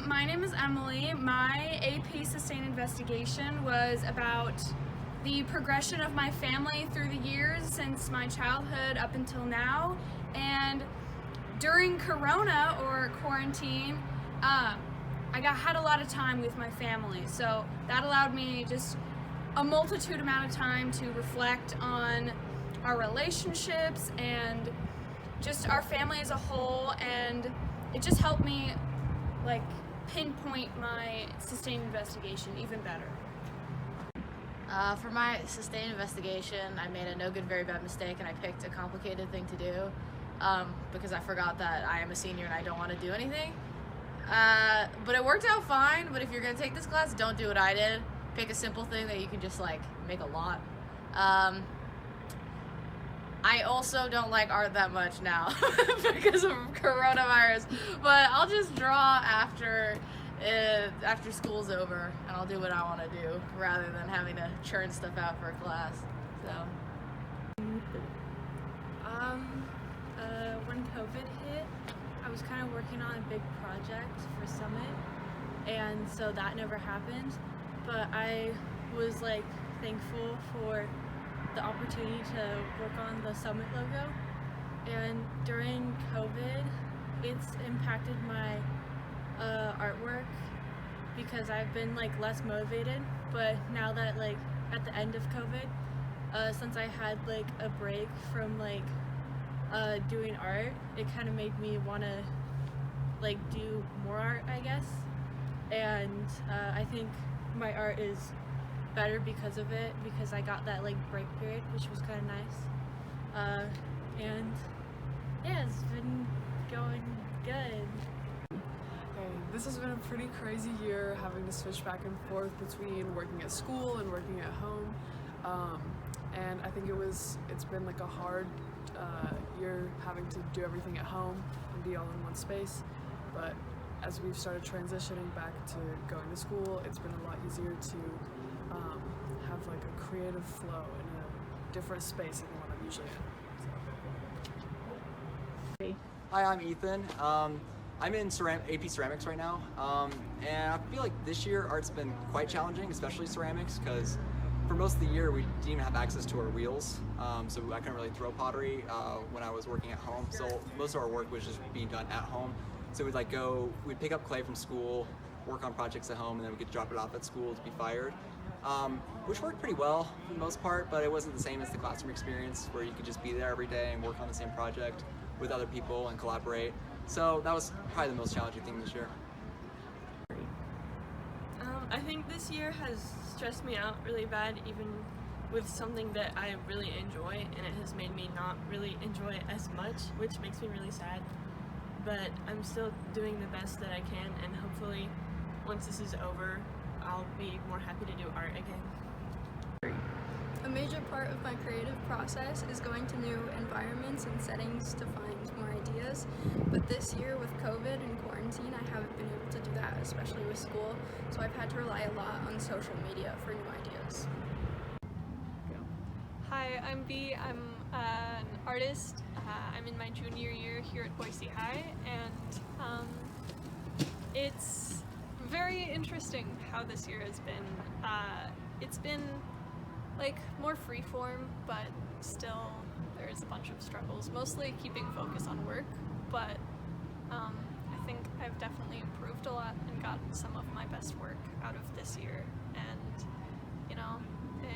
My name is Emily. My AP Sustained Investigation was about the progression of my family through the years since my childhood up until now. And during Corona or quarantine, I had a lot of time with my family. So that allowed me just a multitude amount of time to reflect on our relationships and just our family as a whole, and it just helped me pinpoint my sustained investigation even better. For my sustained investigation, I made a no good, very bad mistake, and I picked a complicated thing to do because I forgot that I am a senior and I don't want to do anything. But it worked out fine. But if you're going to take this class, don't do what I did. Pick a simple thing that you can just make a lot. I also don't like art that much now because of coronavirus, but I'll just draw after school's over, and I'll do what I want to do rather than having to churn stuff out for a class. So. When COVID hit, I was kind of working on a big project for Summit, and so that never happened, but I was thankful for the opportunity to work on the Summit logo. And during COVID, it's impacted my artwork because I've been less motivated. But now that at the end of COVID, since I had a break from doing art, it kind of made me want to do more art, I guess. And I think my art is better because of it, because I got that break period, which was kind of nice. And yeah, it's been going good. This has been a pretty crazy year, having to switch back and forth between working at school and working at home. And I think it's been a hard year having to do everything at home and be all in one space. But as we've started transitioning back to going to school, it's been a lot easier to have a creative flow in a different space than the one I'm usually in. Hi, I'm Ethan. I'm in AP Ceramics right now, and I feel like this year art's been quite challenging, especially ceramics, because for most of the year we didn't even have access to our wheels, so I couldn't really throw pottery when I was working at home. So most of our work was just being done at home. So we'd pick up clay from school, work on projects at home, and then we could drop it off at school to be fired, which worked pretty well for the most part, but it wasn't the same as the classroom experience where you could just be there every day and work on the same project with other people and collaborate. So that was probably the most challenging thing this year. I think this year has stressed me out really bad, even with something that I really enjoy, and it has made me not really enjoy it as much, which makes me really sad. But I'm still doing the best that I can, and hopefully once this is over, I'll be more happy to do art again. A major part of my creative process is going to new environments and settings to find more ideas, but this year with COVID and quarantine, I haven't been able to do that, especially with school, so I've had to rely a lot on social media for new ideas. Hi, I'm Bea. I'm an artist. I'm in my junior year here at Boise High, and it's very interesting how this year has been. It's been more freeform, but still there's a bunch of struggles, mostly keeping focus on work, but I think I've definitely improved a lot and gotten some of my best work out of this year, and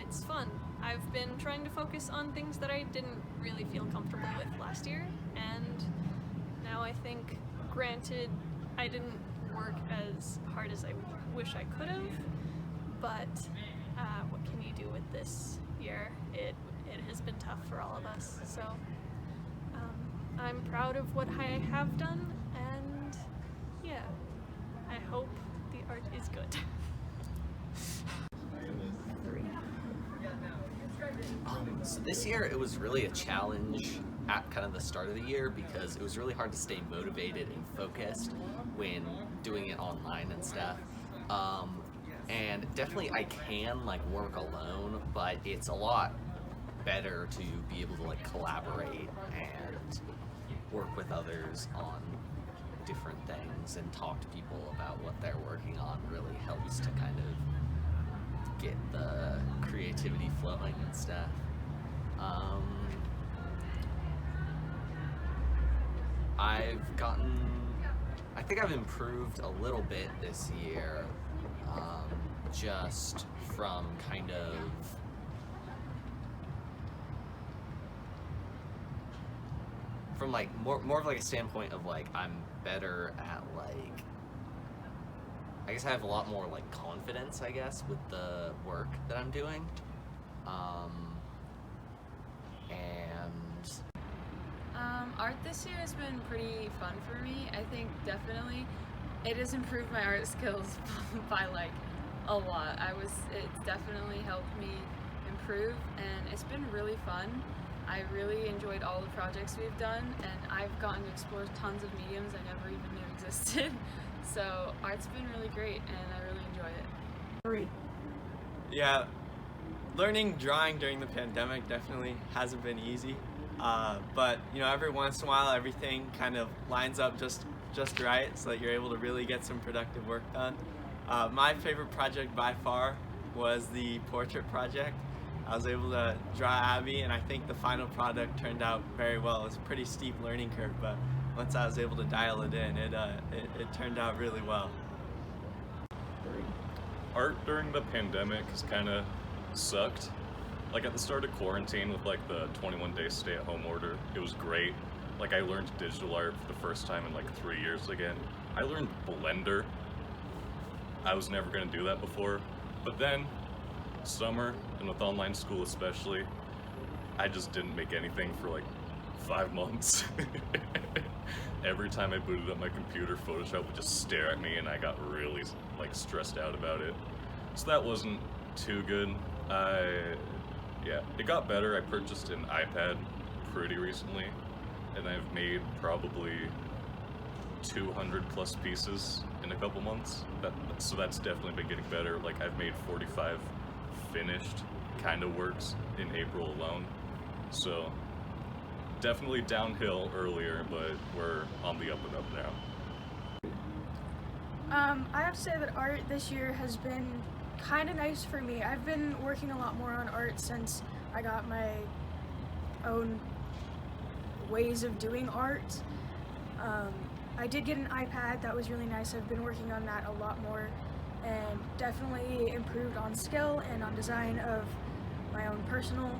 it's fun. I've been trying to focus on things that I didn't really feel comfortable with last year, and now I think, granted, I didn't work as hard as I wish I could have, but what can you do with this year? It has been tough for all of us, so I'm proud of what I have done, and yeah, I hope the art is good. So this year it was really a challenge at kind of the start of the year because it was really hard to stay motivated and focused when doing it online and stuff. And definitely I can work alone, but it's a lot better to be able to collaborate and work with others on different things and talk to people about what they're working on really helps to kind of get the creativity flowing and stuff. I think I've improved a little bit this year, just from kind of from like more of like a standpoint of like I'm better at like, I guess I have a lot more like confidence, I guess, with the work that I'm doing. Art this year has been pretty fun for me. I think definitely it has improved my art skills by like a lot. It's definitely helped me improve, and it's been really fun. I really enjoyed all the projects we've done, and I've gotten to explore tons of mediums I never even knew existed. So art's been really great, and I really enjoy it. Yeah, learning drawing during the pandemic definitely hasn't been easy. But you know, every once in a while everything kind of lines up just right so that you're able to really get some productive work done. My favorite project by far was the portrait project. I was able to draw Abby, and I think the final product turned out very well. It was a pretty steep learning curve, but once I was able to dial it in, it turned out really well. Art during the pandemic has kind of sucked. Like at the start of quarantine with like the 21-day stay-at-home order, it was great. Like I learned digital art for the first time in like 3 years again. I learned Blender. I was never gonna do that before. But then, summer, and with online school especially, I just didn't make anything for like 5 months. Every time I booted up my computer, Photoshop would just stare at me and I got really like stressed out about it. So that wasn't too good. Yeah, it got better. I purchased an iPad pretty recently, and I've made probably 200 plus pieces in a couple months. So that's definitely been getting better. Like I've made 45 finished kind of works in April alone. So definitely downhill earlier, but we're on the up and up now. I have to say that art this year has been kind of nice for me. I've been working a lot more on art since I got my own ways of doing art. I did get an iPad. That was really nice. I've been working on that a lot more and definitely improved on skill and on design of my own personal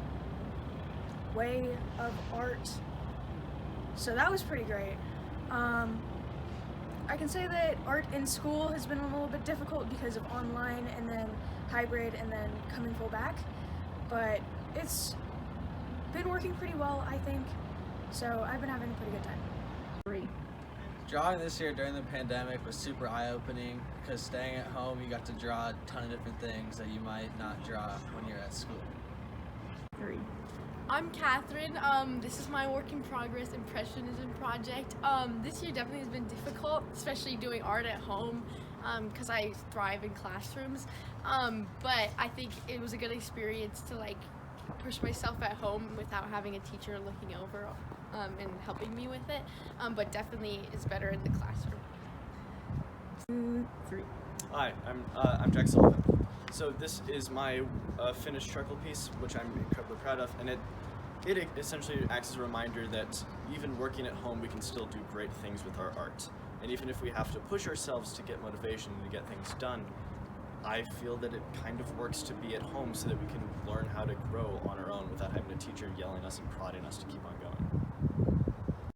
way of art. So that was pretty great. I can say that art in school has been a little bit difficult because of online and then hybrid and then coming full back, but it's been working pretty well, I think, so I've been having a pretty good time. Drawing this year during the pandemic was super eye-opening because staying at home you got to draw a ton of different things that you might not draw when you're at school. I'm Catherine. This is my work in progress impressionism project. This year definitely has been difficult, especially doing art at home because I thrive in classrooms. But I think it was a good experience to like push myself at home without having a teacher looking over and helping me with it. But definitely it's better in the classroom. Hi, I'm Jack Sullivan. So this is my finished charcoal piece, which I'm incredibly proud of, and it essentially acts as a reminder that even working at home, we can still do great things with our art. And even if we have to push ourselves to get motivation and to get things done, I feel that it kind of works to be at home so that we can learn how to grow on our own without having a teacher yelling at us and prodding us to keep on going.